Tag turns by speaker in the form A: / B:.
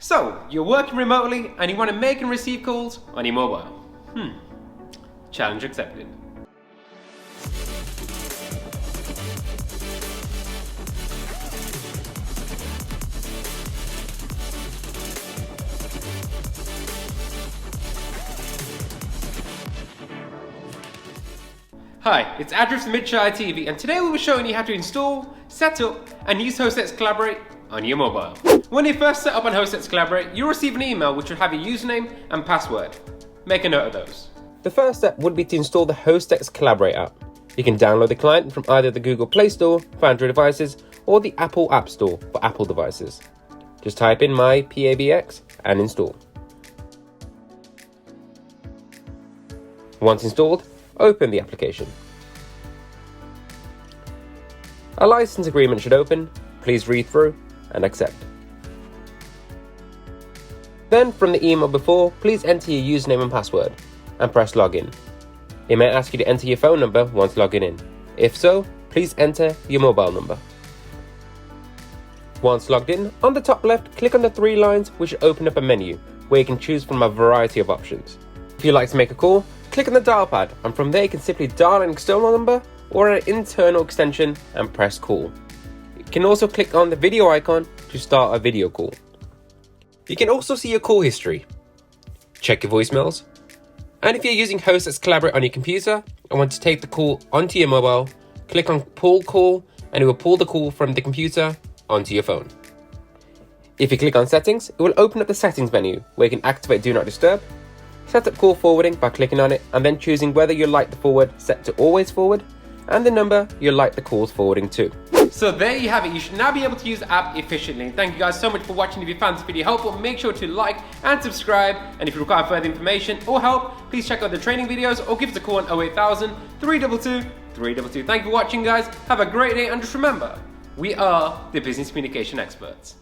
A: So, you're working remotely and you want to make and receive calls on your mobile. Challenge accepted. Hi, it's Andrew from Midshire TV, and today we'll be showing you how to install, set up and use HostX Collaborate on your mobile. When you first set up on HostX Collaborate, you'll receive an email which will have your username and password. Make a note of those. The first step would be to install the HostX Collaborate app. You can download the client from either the Google Play Store for Android devices or the Apple App Store for Apple devices. Just type in myPABX and install. Once installed, open the application. A license agreement should open. Please read through and accept. Then from the email before, please enter your username and password and press login. It may ask you to enter your phone number once logging in. If so, please enter your mobile number. Once logged in, on the top left, click on the three lines which will open up a menu where you can choose from a variety of options. If you'd like to make a call, click on the dial pad, and from there you can simply dial an external number or an internal extension and press call. You can also click on the video icon to start a video call. You can also see your call history, check your voicemails, and if you're using HostX Collaborate on your computer and want to take the call onto your mobile, click on pull call and it will pull the call from the computer onto your phone. If you click on settings, it will open up the settings menu where you can activate do not disturb, set up call forwarding by clicking on it and then choosing whether you like the forward set to always forward and the number you like the calls forwarding to. So there you have it. You should now be able to use the app efficiently. Thank you guys so much for watching. If you found this video helpful, make sure to like and subscribe. And if you require further information or help, please check out the training videos or give us a call on 08000 322 322. Thank you for watching, guys. Have a great day, and just remember, we are the business communication experts.